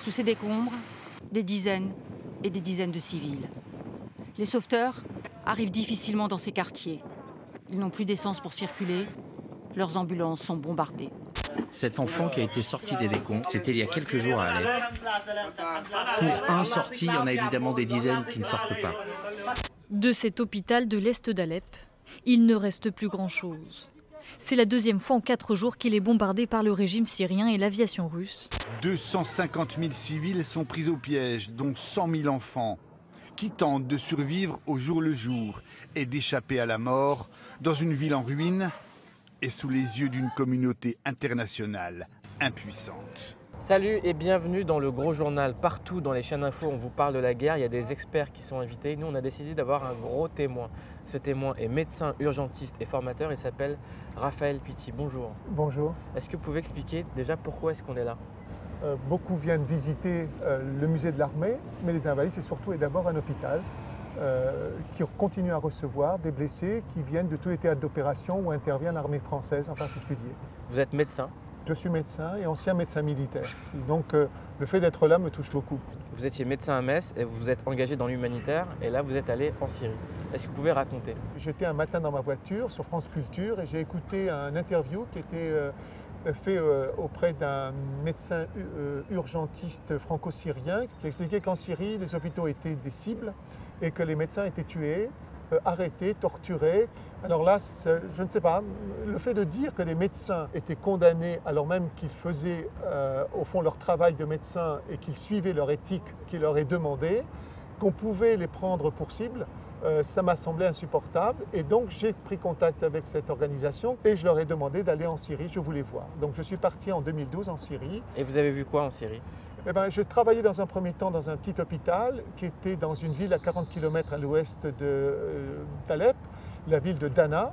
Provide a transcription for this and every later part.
Sous ces décombres, des dizaines et des dizaines de civils. Les sauveteurs arrivent difficilement dans ces quartiers. Ils n'ont plus d'essence pour circuler. Leurs ambulances sont bombardées. Cet enfant qui a été sorti des décombres, c'était il y a quelques jours à Alep. Pour un sorti, il y en a évidemment des dizaines qui ne sortent pas. De cet hôpital de l'est d'Alep, il ne reste plus grand-chose. C'est la deuxième fois en 4 jours qu'il est bombardé par le régime syrien et l'aviation russe. 250 000 civils sont pris au piège, dont 100 000 enfants, qui tentent de survivre au jour le jour et d'échapper à la mort dans une ville en ruine et sous les yeux d'une communauté internationale impuissante. Salut et bienvenue dans le Gros Journal. Partout dans les chaînes info, on vous parle de la guerre, il y a des experts qui sont invités. Nous, on a décidé d'avoir un gros témoin. Ce témoin est médecin, urgentiste et formateur. Il s'appelle Raphaël Pitti. Bonjour. Bonjour. Est-ce que vous pouvez expliquer déjà pourquoi est-ce qu'on est là? Beaucoup viennent visiter le musée de l'armée, mais les Invalides, c'est surtout et d'abord un hôpital qui continue à recevoir des blessés qui viennent de tous les théâtres d'opération où intervient l'armée française en particulier. Vous êtes médecin? Je suis médecin et ancien médecin militaire. Donc le fait d'être là me touche beaucoup. Vous étiez médecin à Metz et vous vous êtes engagé dans l'humanitaire et là vous êtes allé en Syrie. Est-ce que vous pouvez raconter? J'étais un matin dans ma voiture sur France Culture et j'ai écouté un interview qui était fait auprès d'un médecin urgentiste franco-syrien qui expliquait qu'en Syrie, les hôpitaux étaient des cibles et que les médecins étaient tués, arrêtés, torturés. Alors là, je ne sais pas, le fait de dire que des médecins étaient condamnés alors même qu'ils faisaient au fond leur travail de médecin et qu'ils suivaient leur éthique qui leur est demandée, qu'on pouvait les prendre pour cible, ça m'a semblé insupportable. Et donc j'ai pris contact avec cette organisation et je leur ai demandé d'aller en Syrie, je voulais voir. Donc je suis parti en 2012 en Syrie. Et vous avez vu quoi en Syrie? Je travaillais dans un premier temps dans un petit hôpital qui était dans une ville à 40 km à l'ouest d'Alep, la ville de Dana.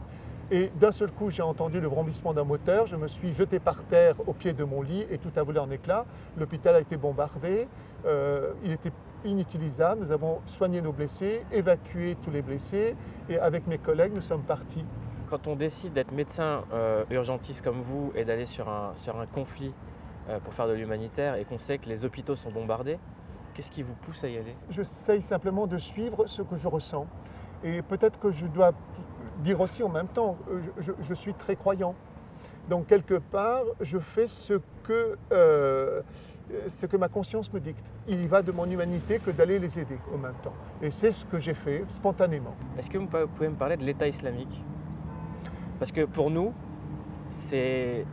Et d'un seul coup, j'ai entendu le vrombissement d'un moteur. Je me suis jeté par terre au pied de mon lit et tout a volé en éclats. L'hôpital a été bombardé. Il était inutilisable. Nous avons soigné nos blessés, évacué tous les blessés et avec mes collègues, nous sommes partis. Quand on décide d'être médecin urgentiste comme vous et d'aller sur un conflit pour faire de l'humanitaire et qu'on sait que les hôpitaux sont bombardés, qu'est-ce qui vous pousse à y aller? J'essaye simplement de suivre ce que je ressens. Et peut-être que je dois dire aussi en même temps, je suis très croyant. Donc quelque part, je fais ce que ma conscience me dicte. Il y va de mon humanité que d'aller les aider en même temps. Et c'est ce que j'ai fait spontanément. Est-ce que vous pouvez me parler de l'État islamique? Parce que pour nous, c'est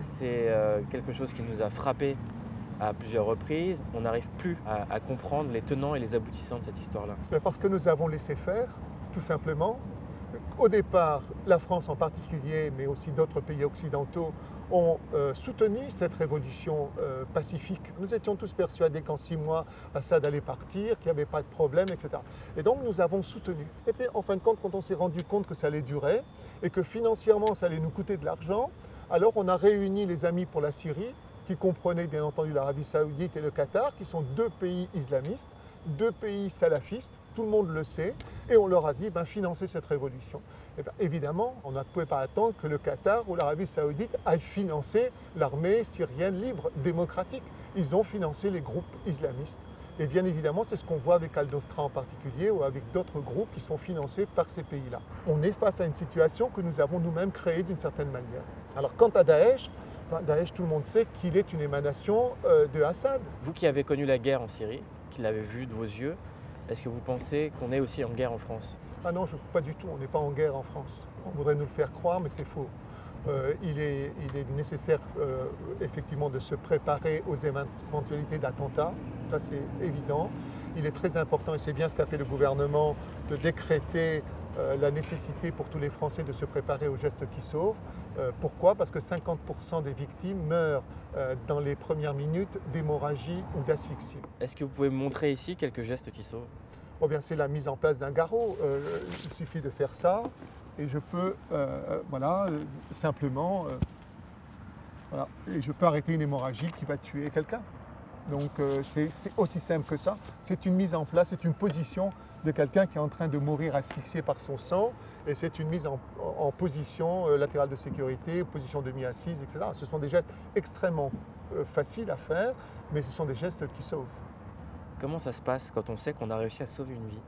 quelque chose qui nous a frappé à plusieurs reprises. On n'arrive plus à comprendre les tenants et les aboutissants de cette histoire-là. Parce que nous avons laissé faire, tout simplement. Au départ, la France en particulier, mais aussi d'autres pays occidentaux, ont soutenu cette révolution pacifique. Nous étions tous persuadés qu'en 6 mois, Assad allait partir, qu'il n'y avait pas de problème, etc. Et donc nous avons soutenu. Et puis en fin de compte, quand on s'est rendu compte que ça allait durer et que financièrement ça allait nous coûter de l'argent, alors on a réuni les Amis pour la Syrie, qui comprenaient bien entendu l'Arabie Saoudite et le Qatar, qui sont 2 pays islamistes, 2 pays salafistes, tout le monde le sait, et on leur a dit financez cette révolution. Et évidemment, on ne pouvait pas attendre que le Qatar ou l'Arabie Saoudite aillent financer l'armée syrienne libre, démocratique. Ils ont financé les groupes islamistes. Et bien évidemment, c'est ce qu'on voit avec Al-Nosra en particulier ou avec d'autres groupes qui sont financés par ces pays-là. On est face à une situation que nous avons nous-mêmes créée d'une certaine manière. Alors quant à Daesh, Daesh, tout le monde sait qu'il est une émanation de Assad. Vous qui avez connu la guerre en Syrie, qui l'avez vue de vos yeux, est-ce que vous pensez qu'on est aussi en guerre en France? Ah non, pas du tout, on n'est pas en guerre en France. On voudrait nous le faire croire, mais c'est faux. Il est nécessaire effectivement de se préparer aux éventualités d'attentats, ça c'est évident. Il est très important, et c'est bien ce qu'a fait le gouvernement, de décréter la nécessité pour tous les Français de se préparer aux gestes qui sauvent. Pourquoi? Parce que 50% des victimes meurent dans les premières minutes d'hémorragie ou d'asphyxie. Est-ce que vous pouvez me montrer ici quelques gestes qui sauvent? Oh bien, c'est la mise en place d'un garrot. Il suffit de faire ça. Et je peux, simplement, et je peux arrêter une hémorragie qui va tuer quelqu'un. Donc c'est aussi simple que ça. C'est une mise en place, c'est une position de quelqu'un qui est en train de mourir asphyxié par son sang. Et c'est une mise en position latérale de sécurité, position demi-assise, etc. Ce sont des gestes extrêmement faciles à faire, mais ce sont des gestes qui sauvent. Comment ça se passe quand on sait qu'on a réussi à sauver une vie?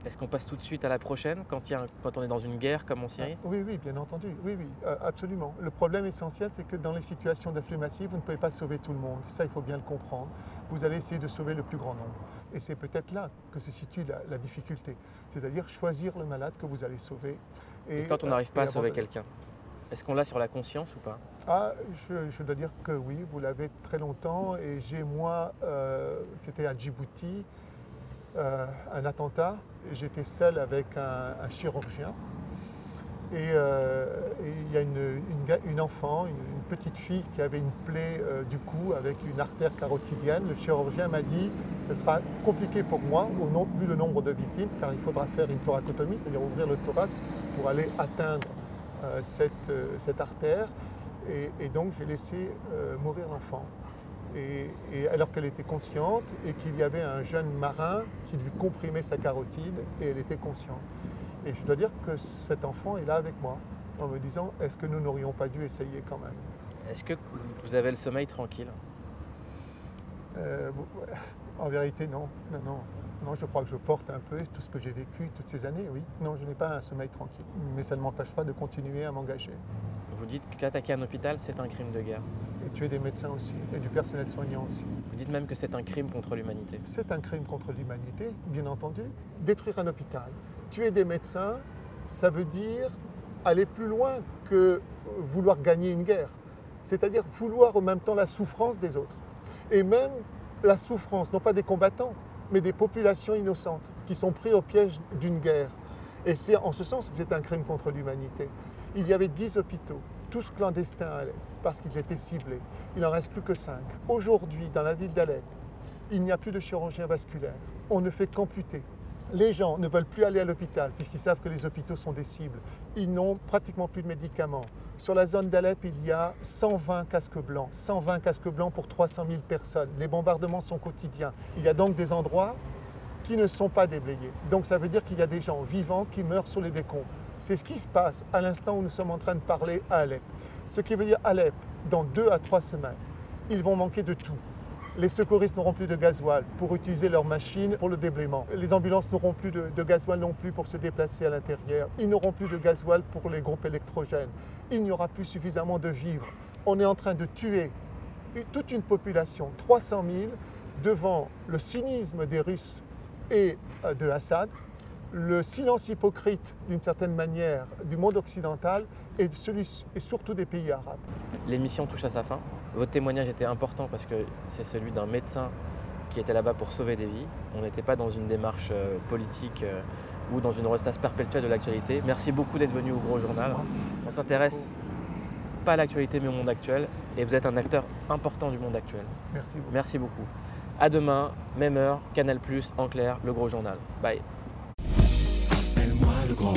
Est-ce qu'on passe tout de suite à la prochaine quand on est dans une guerre comme en Syrie? Oui, oui, bien entendu, oui, oui, absolument. Le problème essentiel, c'est que dans les situations d'afflux massif, vous ne pouvez pas sauver tout le monde. Ça, il faut bien le comprendre. Vous allez essayer de sauver le plus grand nombre. Et c'est peut-être là que se situe la difficulté. C'est-à-dire choisir le malade que vous allez sauver. Et quand on n'arrive pas à sauver quelqu'un, est-ce qu'on l'a sur la conscience ou pas? Ah, je dois dire que oui, vous l'avez très longtemps. Et moi, c'était à Djibouti, un attentat. J'étais seul avec un chirurgien. Et il y a une enfant, une petite fille qui avait une plaie du cou avec une artère carotidienne. Le chirurgien m'a dit que ce sera compliqué pour moi, vu le nombre de victimes, car il faudra faire une thoracotomie, c'est-à-dire ouvrir le thorax pour aller atteindre cette artère. Et donc j'ai laissé mourir l'enfant. Et alors qu'elle était consciente et qu'il y avait un jeune marin qui lui comprimait sa carotide et elle était consciente. Et je dois dire que cet enfant est là avec moi en me disant est-ce que nous n'aurions pas dû essayer quand même? Est-ce que vous avez le sommeil tranquille? En vérité, non. Non, je crois que je porte un peu tout ce que j'ai vécu toutes ces années, oui. Non, je n'ai pas un sommeil tranquille, mais ça ne m'empêche pas de continuer à m'engager. Vous dites qu'attaquer un hôpital, c'est un crime de guerre. Et tuer des médecins aussi, et du personnel soignant aussi. Vous dites même que c'est un crime contre l'humanité. C'est un crime contre l'humanité, bien entendu. Détruire un hôpital, tuer des médecins, ça veut dire aller plus loin que vouloir gagner une guerre. C'est-à-dire vouloir en même temps la souffrance des autres. Et même la souffrance, non pas des combattants, mais des populations innocentes qui sont prises au piège d'une guerre. Et c'est en ce sens que c'est un crime contre l'humanité. Il y avait 10 hôpitaux, tous clandestins à Alep, parce qu'ils étaient ciblés. Il n'en reste plus que 5. Aujourd'hui, dans la ville d'Alep, il n'y a plus de chirurgien vasculaire. On ne fait qu'amputer. Les gens ne veulent plus aller à l'hôpital puisqu'ils savent que les hôpitaux sont des cibles. Ils n'ont pratiquement plus de médicaments. Sur la zone d'Alep, il y a 120 casques blancs. 120 casques blancs pour 300 000 personnes. Les bombardements sont quotidiens. Il y a donc des endroits qui ne sont pas déblayés. Donc ça veut dire qu'il y a des gens vivants qui meurent sur les décombres. C'est ce qui se passe à l'instant où nous sommes en train de parler à Alep. Ce qui veut dire Alep, dans 2 à 3 semaines, ils vont manquer de tout. Les secouristes n'auront plus de gasoil pour utiliser leurs machines pour le déblaiement. Les ambulances n'auront plus de gasoil non plus pour se déplacer à l'intérieur. Ils n'auront plus de gasoil pour les groupes électrogènes. Il n'y aura plus suffisamment de vivres. On est en train de tuer toute une population, 300 000, devant le cynisme des Russes et de Assad, le silence hypocrite, d'une certaine manière, du monde occidental et surtout des pays arabes. L'émission touche à sa fin. Votre témoignage était important parce que c'est celui d'un médecin qui était là-bas pour sauver des vies. On n'était pas dans une démarche politique ou dans une ressasse perpétuelle de l'actualité. Merci beaucoup d'être venu au Gros Journal. On s'intéresse pas à l'actualité mais au monde actuel et vous êtes un acteur important du monde actuel. Merci beaucoup. Merci beaucoup. À demain, même heure, Canal+, en clair, le Gros Journal. Bye. Appelle-moi le gros.